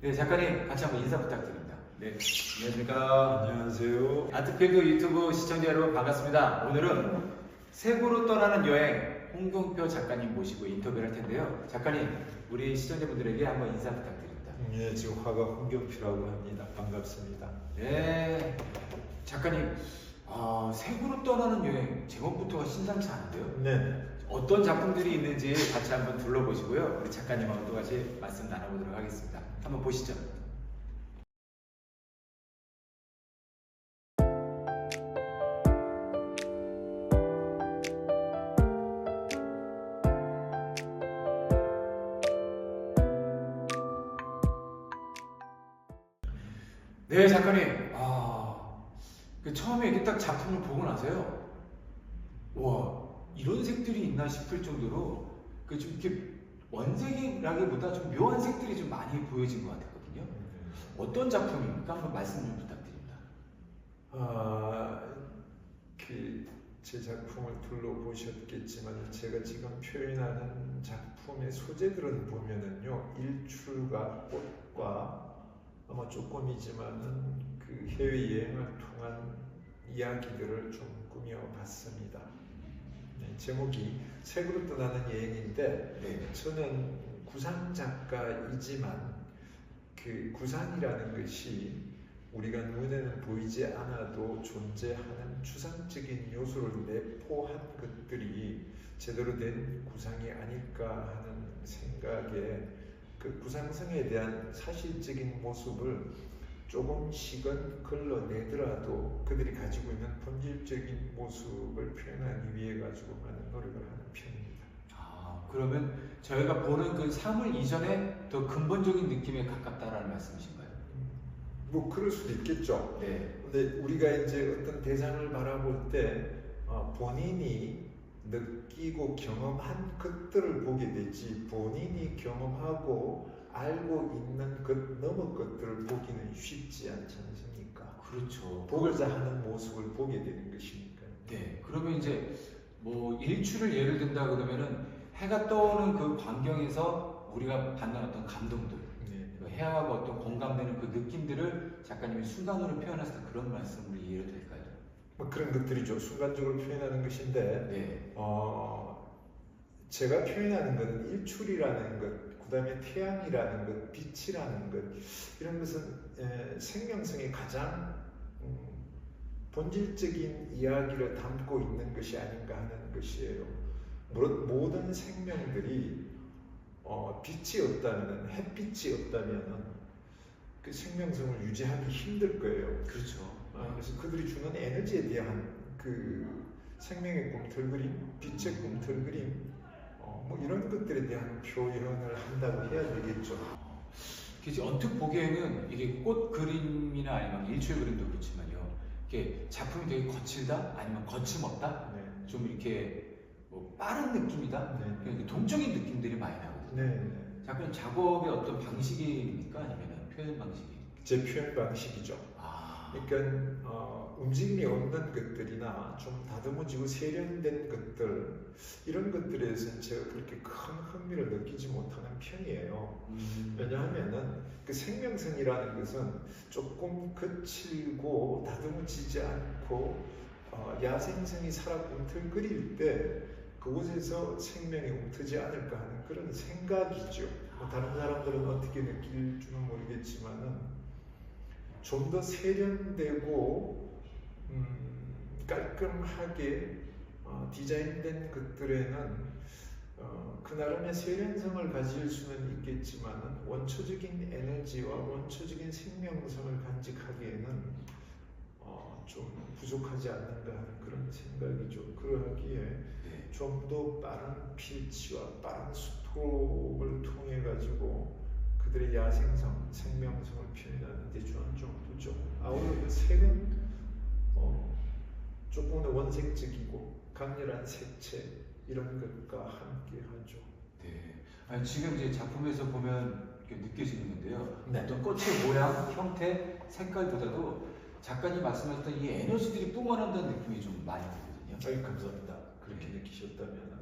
네, 작가님 같이 한번 인사 부탁드립니다. 네, 안녕하십니까. 안녕하세요. 아트필드 유튜브 시청자 여러분 반갑습니다. 오늘은 세부로 떠나는 여행 홍경표 작가님 모시고 인터뷰를 할 텐데요. 작가님, 우리 시청자분들에게 한번 인사 부탁드립니다. 네, 지금 화가 홍경표라고 합니다. 반갑습니다. 네, 작가님, 세부로 떠나는 여행 제목부터가 심상치 않은데요. 네. 어떤 작품들이 있는지 같이 한번 둘러보시고요. 우리 작가님하고 또 같이 말씀 나눠보도록 하겠습니다. 한번 보시죠. 네, 작가님. 처음에 이렇게 딱 작품을 보고 나서요. 와, 이런 색들이 있나 싶을 정도로 좀 이렇게 원색이라기보다 좀 묘한 색들이 좀 많이 보여진 것 같았거든요. 어떤 작품입니까? 한번 말씀 좀 부탁드립니다. 제 작품을 둘러보셨겠지만 제가 지금 표현하는 작품의 소재들은 보면은요, 일출과 꽃과 아마 조금이지만은 그 해외 여행을 통한 이야기들을 좀 꾸며봤습니다. 네, 제목이 색으로 떠나는 여행인데, 네. 저는 구상 작가이지만 그 구상이라는 것이 우리가 눈에는 보이지 않아도 존재하는 추상적인 요소를 내포한 것들이 제대로 된 구상이 아닐까 하는 생각에 그 구상성에 대한 사실적인 모습을 조금씩은 걸러내더라도 그들이 가지고 있는 본질적인 모습을 표현하기 위해 가지고 많은 노력을 하는 편입니다. 그러면 저희가 보는 그 사물 이전에 더 근본적인 느낌에 가깝다라는 말씀이신가요? 뭐 그럴 수도 있겠죠. 네. 근데 우리가 이제 어떤 대상을 바라볼 때 본인이 느끼고 경험한 것들을 보게 되지, 본인이 경험하고 알고 있는 것 넘어 것들을 보기는 쉽지 않지 않습니까? 그렇죠. 보고자 하는 모습을 보게 되는 것이니까요. 네. 그러면 이제 뭐 일출을 예를 든다 그러면은 해가 떠오는 그 광경에서 우리가 받는 어떤 감동들, 그 해하고 어떤 공감되는 그 느낌들을 작가님이 순간으로 표현하실 때 그런 말씀으로 이해해도 될까요? 뭐 그런 것들이죠. 순간적으로 표현하는 것인데, 네. 제가 표현하는 것은 일출이라는 것, 그 다음에 태양이라는 것, 빛이라는 것, 이런 것은 생명성이 가장 본질적인 이야기를 담고 있는 것이 아닌가 하는 것이에요. 모든 생명들이 빛이 없다면, 햇빛이 없다면 그 생명성을 유지하기 힘들 거예요. 그렇죠. 그래서 그들이 주는 에너지에 대한 그 생명의 꿈틀그림, 빛의 꿈틀그림, 뭐 이런 것들에 대한 표현을 한다고 해야 되겠죠. 언뜻 보기에는 이게 꽃 그림이나 아니면 일출 그림도 그렇지만요. 이게 작품이 되게 거칠다, 아니면 거침없다, 네. 좀 이렇게 뭐 빠른 느낌이다, 네. 동적인 느낌들이 많이 나거든요. 네. 작가님 작업의 어떤 방식입니까, 아니면 표현 방식이? 제 표현 방식이죠. 그러니까 움직임이 없는 것들이나 좀 다듬어지고 세련된 것들, 이런 것들에서는 제가 그렇게 큰 흥미를 느끼지 못하는 편이에요. 왜냐하면은 그 생명성이라는 것은 조금 거칠고 다듬어지지 않고 야생성이 살아 꿈틀거릴 때 그곳에서 생명이 움트지 않을까 하는 그런 생각이죠. 뭐 다른 사람들은 어떻게 느낄지는 모르겠지만은 좀 더 세련되고 깔끔하게 디자인된 것들에는 그 나름의 세련성을 가질 수는 있겠지만 원초적인 에너지와 원초적인 생명성을 간직하기에는 좀 부족하지 않는가 하는 그런 생각이죠. 그러기에 좀 더 빠른 필치와 빠른 스트로크를 통해 가지고 그들의 야생성, 생명성을 표현하는 데 주는 정도죠. 아울러 그 색은 조금 더 원색적이고 강렬한 색채, 이런 것과 함께하죠. 네. 지금 이제 작품에서 보면 이렇게 느껴지는 건데요. 네. 어떤 꽃의 모양, 형태, 색깔보다도 작가님 말씀하셨던 이 에너지들이 뿜어난다는 느낌이 좀 많이 들거든요. 감사합니다. 그렇게 느끼셨다면.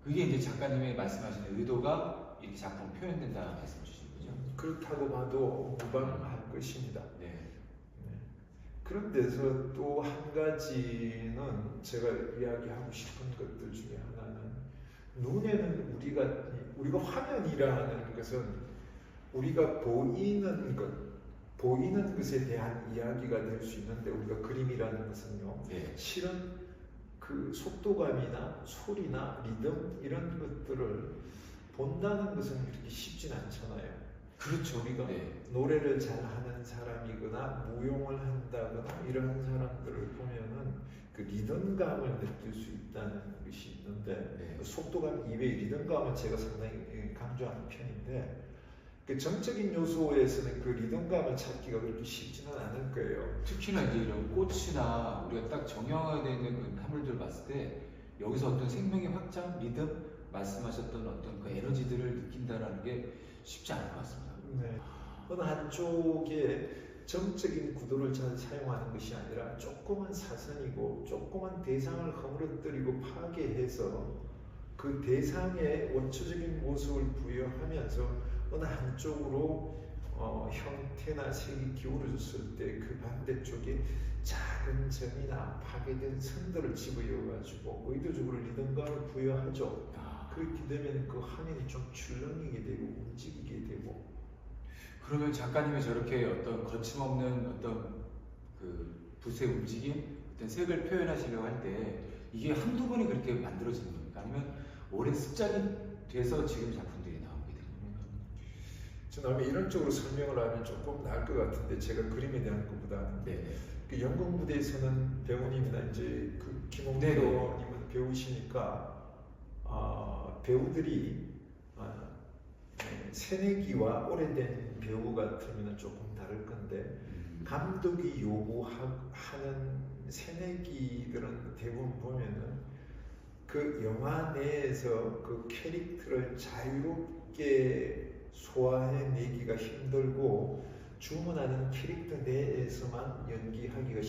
그게 이제 작가님의 말씀하시는 의도가 이렇게 작품 표현된다는 말씀 주신 거죠? 그렇다고 봐도 무방할 것입니다. 네. 네. 그런 데서 또 한 가지는 제가 이야기하고 싶은 것들 중에 하나는 눈에는 우리가 화면이라는 것은 우리가 보이는 것에 대한 이야기가 될 수 있는데 우리가 그림이라는 것은요. 네. 실은 그 속도감이나 소리나 리듬 이런 것들을 본다는 것은 그렇게 쉽진 않잖아요. 그렇죠. 우리가 네. 노래를 잘하는 사람이거나 무용을 한다거나 이런 사람들을 보면은 그 리듬감을 느낄 수 있다는 것이 있는데 네. 그 속도감 이외의 리듬감은 제가 상당히 강조하는 편인데 그 정적인 요소에서는 그 리듬감을 찾기가 그렇게 쉽지는 않을 거예요. 특히나 이제 이런 꽃이나 우리가 딱 정형화되어 있는 그 사물들 봤을 때 여기서 어떤 생명의 확장, 리듬, 말씀하셨던 어떤 그 에너지들을 느낀다라는 게 쉽지 않을 것 같습니다. 네. 어느 한쪽에 정적인 구도를 잘 사용하는 것이 아니라 조그만 사선이고 조그만 대상을 허물어뜨리고 파괴해서 그 대상의 원초적인 모습을 부여하면서 어느 한쪽으로 형태나 색이 기울어졌을 때 그 반대쪽에 작은 점이나 파괴된 선들을 집어넣어가지고 의도적으로 리듬감을 부여하죠. 그렇게 되면 그 화면이 좀 출렁이게 되고 움직이게 되고. 그러면 작가님이 저렇게 어떤 거침없는 어떤 그 붓의 움직임, 어떤 색을 표현하시려고 할 때 이게 한두 번이 그렇게 만들어지는 겁니까? 아니면 오랜 습작이 돼서 지금 작품들이 나오게 되는 겁니까? 저는 아마 이런 쪽으로 설명을 하면 조금 나을 것 같은데 제가 그림에 대한 것보다는 네. 그 연극 무대에서는 배우님이나 이제 그 김홍도님은 배우시니까 배우들이 새내기와 오래된 배우 같으면 조금 다를 건데 감독이 요구하는 새내기들은 대부분 보면은 그 영화 내에서 그 캐릭터를 자유롭게 소화해내기가 힘들고 주문하는 캐릭터 내에서만 연기하기가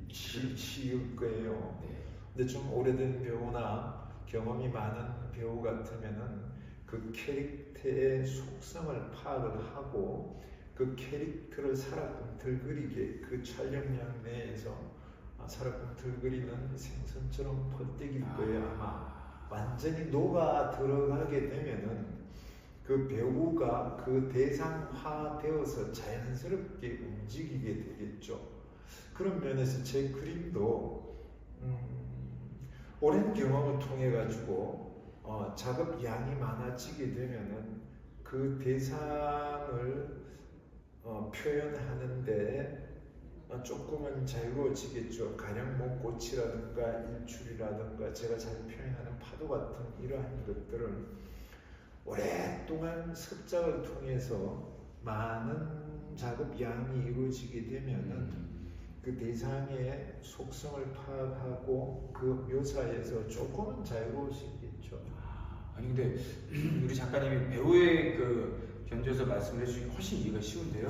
쉬울 거예요. 네. 근데 좀 오래된 배우나 경험이 많은 배우 같으면은 그 캐릭터의 속성을 파악을 하고 그 캐릭터를 살아끔 들그리게 그 촬영장 내에서 살아끔 들그리는 생선처럼 퍼뜨길 거예요. 아마 완전히 녹아 들어가게 되면은 그 배우가 그 대상화되어서 자연스럽게 움직이게 되겠죠. 그런 면에서 제 그림도 오랜 경험을 통해 가지고 작업 양이 많아지게 되면은 그 대상을 표현하는데 조금은 자유로워지겠죠. 가령 뭐 꽃이라든가 일출이라든가 제가 잘 표현하는 파도 같은 이러한 것들을 오랫동안 습작을 통해서 많은 작업 양이 이루어지게 되면은 그 대상의 속성을 파악하고 그 묘사에서 조금은 자유로울 수 있겠죠. 아니 근데 우리 작가님이 배우의 그 견주에서 말씀을 해주시기 훨씬 이해가 쉬운데요.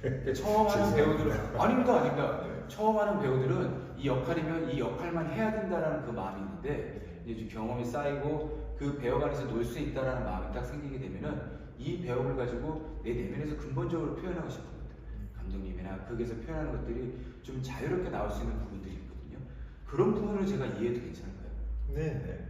그러니까 처음 하는 배우들은 아닙니다. 처음 하는 배우들은 이 역할이면 이 역할만 해야 된다라는 그 마음이 있는데 이제 좀 경험이 쌓이고 그 배역 안에서 놀 수 있다라는 마음이 딱 생기게 되면은 이 배역을 가지고 내 내면에서 근본적으로 표현하고 싶은 것들, 감독님이나 극에서 표현하는 것들이 좀 자유롭게 나올 수 있는 부분들이 있거든요. 그런 부분을 제가 이해해도 괜찮을까요? 네네.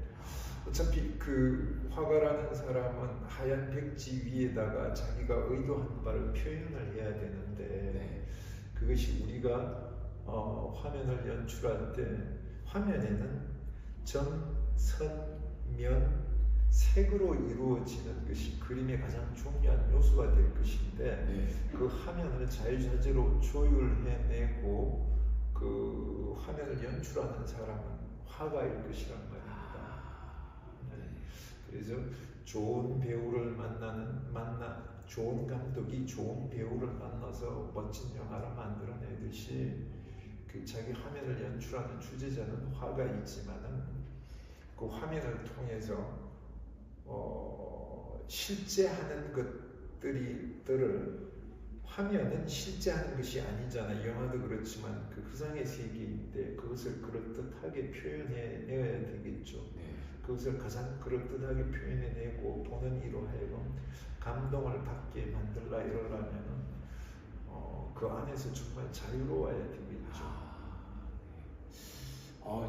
어차피 그 화가라는 사람은 하얀 백지 위에다가 자기가 의도한 바를 표현을 해야 되는데 네. 그것이 우리가 화면을 연출할 때 화면에는 점, 선, 면, 색으로 이루어지는 것이 그림의 가장 중요한 요소가 될 것인데 네. 그 화면을 자유자재로 조율해내고 그 화면을 연출하는 사람은 화가일 것이란 말입니다. 그래서 좋은 배우를 좋은 감독이 좋은 배우를 만나서 멋진 영화를 만들어내듯이 그 자기 화면을 연출하는 주제자는 화가이지만은 그 화면을 통해서 실제 하는 것들을 화면은 실제 하는 것이 아니잖아요. 영화도 그렇지만 그 허상의 세계인데 그것을 그럴듯하게 표현해내야 되겠죠. 네. 그것을 가장 그럴듯하게 표현해내고 보는 이로 하여금 감동을 받게 만들라 이러려면은 그 안에서 정말 자유로워야 되겠죠.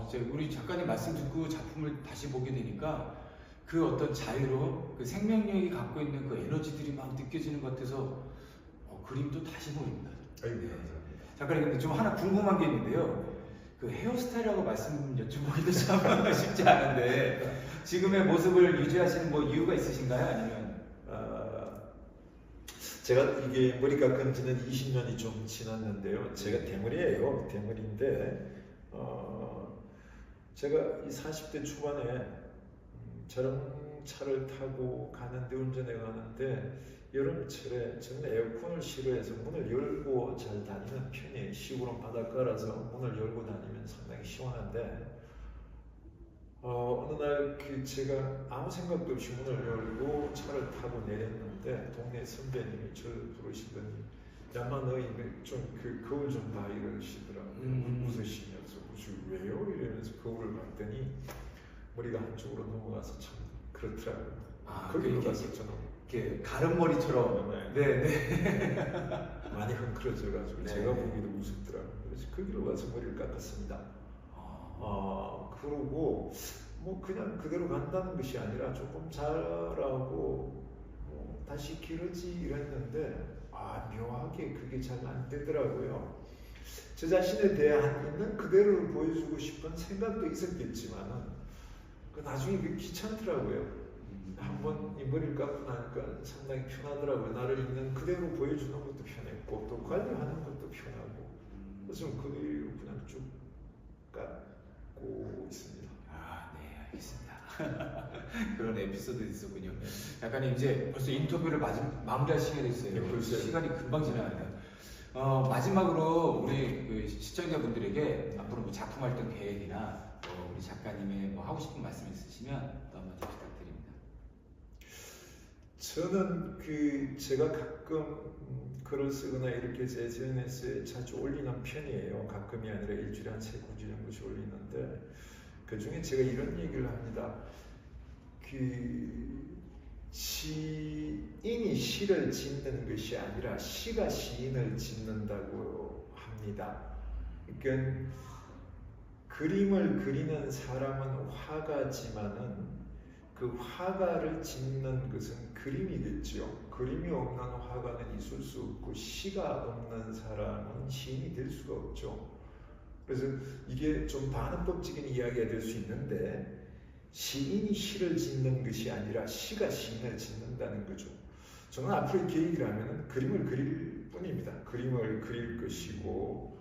이제 우리 작가님 말씀 듣고 작품을 다시 보게 되니까 그 어떤 자유로 그 생명력이 갖고 있는 그 에너지들이 막 느껴지는 것 같아서 그림도 다시 보입니다. 아이고, 네. 감사합니다. 작가님 근데 좀 하나 궁금한 게 있는데요. 그 헤어스타일이라고 말씀 여쭤보기도 참 쉽지 않은데 지금의 모습을 유지하시는 뭐 이유가 있으신가요? 아니면 제가 이게 머리 깎은 지는 20년이 좀 지났는데요. 제가 대머리예요. 대머리인데 제가 이 40대 초반에 자동차를 타고 가는데 운전해 가는데 여름철에 저는 에어컨을 싫어해서 문을 열고 잘 다니는 편이에요. 시골은 바닷가라서 문을 열고 다니면 상당히 시원한데 어느 날 제가 아무 생각도 없이 문을 열고 차를 타고 내렸는데 동네 선배님이 저를 부르시더니 야마 너희 좀 거울 좀 봐 이러시더라고요. 웃으시면서 왜요? 이러면서 거울을 봤더니 머리가 한쪽으로 넘어가서 참 그렇더라고요. 거기로 가서 저는 이렇게 가름머리처럼 네. 많이 흥크러져가지고 네. 제가 보기도 우습더라고요. 그래서 거기로 가서 머리를 깎았습니다. 그러고 뭐 그냥 그대로 간다는 것이 아니라 조금 자라고 다시 기르지 이랬는데 묘하게 그게 잘 안 되더라고요. 저 자신에 대한 있는 그대로를 보여주고 싶은 생각도 있었겠지만은 나중에 그게 귀찮더라고요. 한번 이 머리를 감고 나니까 상당히 편하더라고요. 나를 있는 그대로 보여주는 것도 편했고 또 관리하는 것도 편하고 그래서 그대로 그냥 쭉 깎고 있습니다. 네, 알겠습니다. 그런 에피소드 있었군요. 약간 이제 벌써 인터뷰를 마무리할 시간이 됐어요. 네, 벌써요. 시간이 금방 지나가네요. 마지막으로 우리 그 시청자분들에게 앞으로 뭐 작품 활동 계획이나 우리 작가님의 뭐 하고 싶은 말씀 있으시면 또 한마디 부탁드립니다. 저는 제가 가끔 글을 쓰거나 이렇게 해서 SNS에 자주 올리는 편이에요. 가끔이 아니라 일주일에 한 3-9주 정도씩 올리는데 그 중에 제가 이런 얘기를 합니다. 시인이 시를 짓는 것이 아니라 시가 시인을 짓는다고 합니다. 그러니까 그림을 그리는 사람은 화가지만은 그 화가를 짓는 것은 그림이겠죠. 그림이 없는 화가는 있을 수 없고 시가 없는 사람은 시인이 될 수가 없죠. 그래서 이게 좀 반언법적인 이야기가 될 수 있는데 시인이 시를 짓는 것이 아니라 시가 시인을 짓는다는 거죠. 저는 앞으로 이렇게 얘기를 하면 그림을 그릴 뿐입니다. 그림을 그릴 것이고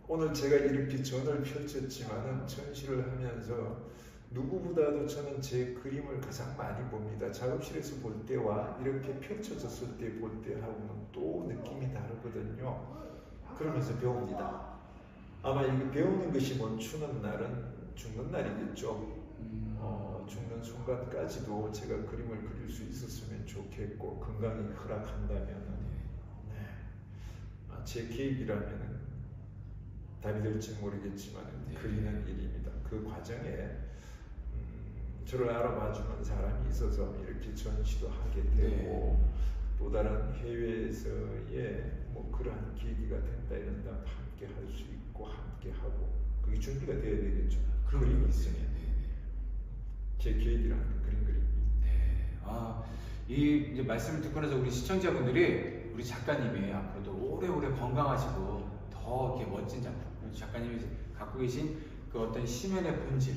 오늘 제가 이렇게 전을 펼쳤지만은 전시를 하면서 누구보다도 저는 제 그림을 가장 많이 봅니다. 작업실에서 볼 때와 이렇게 펼쳐졌을 때 볼 때하고는 또 느낌이 다르거든요. 그러면서 배웁니다. 아마 이게 배우는 것이 멈추는 날은 죽는 날이겠죠. 죽는 순간까지도 제가 그림을 그릴 수 있었으면 좋겠고 건강이 허락한다면 제 계획이라면 답이 될지 모르겠지만 그리는 일입니다. 그 과정에 저를 알아봐주는 사람이 있어서 이렇게 전시도 하게 되고 또 다른 해외에서의 뭐 그러한 계기가 된다 이런다 함께 할 수 있고 함께 하고 그게 준비가 돼야 되겠죠. 그림이 있으면 제 계획이라는 그림입니다. 이 이제 말씀을 듣고 나서 우리 시청자분들이 우리 작가님이 앞으로도 오래오래 건강하시고 더 이렇게 멋진 작품, 작가님이 갖고 계신 그 어떤 심연의 본질,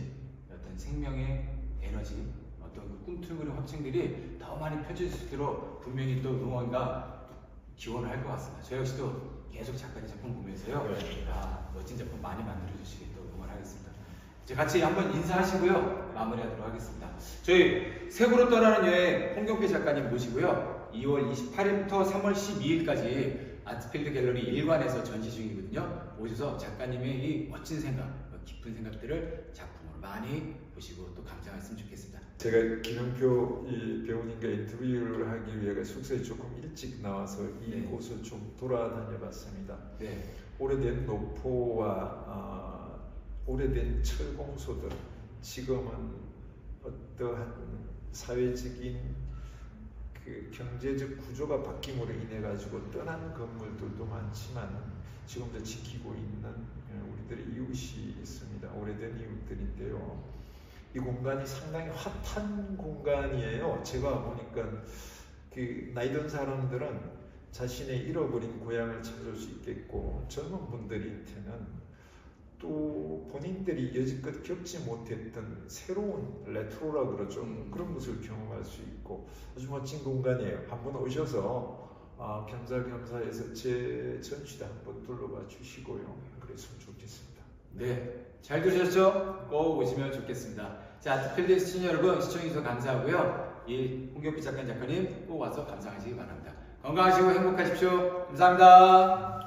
어떤 생명의 에너지, 어떤 그 꿈틀거리는 확증들이 더 많이 펼쳐질 수 있도록 분명히 또 응원과 기원을 할 것 같습니다. 저 역시도 계속 작가님 작품 보면서요, 멋진 작품 많이 만들어 주시길 또 응원하겠습니다. 이제 같이 한번 인사하시고요, 마무리하도록 하겠습니다. 저희 세부로 떠나는 여행 홍경필 작가님 모시고요, 2월 28일부터 3월 12일까지 아트필드 갤러리 1관에서 전시 중이거든요. 오셔서 작가님의 이 멋진 생각, 깊은 생각들을 작품으로 많이 보시고 또 감상했으면 좋겠습니다. 제가 김영표 배우님과 인터뷰를 하기 위해 숙소에 조금 일찍 나와서 이곳을 좀 돌아다녀봤습니다. 오래된 노포와 오래된 철공소들, 지금은 어떠한 사회적인 그 경제적 구조가 바뀜으로 인해 가지고 떠난 건물들도 많지만 지금도 지키고 있는 우리들의 이웃이 있습니다. 오래된 이웃들인데요. 이 공간이 상당히 핫한 공간이에요. 제가 보니까 그 나이 든 사람들은 자신의 잃어버린 고향을 찾을 수 있겠고, 젊은 분들한테는 또 본인들이 여지껏 겪지 못했던 새로운 레트로라 그러죠. 그런 것을 경험할 수 있고 아주 멋진 공간이에요. 한번 오셔서 겸사겸사해서 제 전시도 한번 둘러봐 주시고요. 그랬으면 좋겠습니다. 네, 잘 들으셨죠? 꼭 오시면 좋겠습니다. 자, 특별히 시청자 여러분 시청해주셔서 감사하고요. 이 홍경필 작가님 꼭 와서 감상하시기 바랍니다. 건강하시고 행복하십시오. 감사합니다.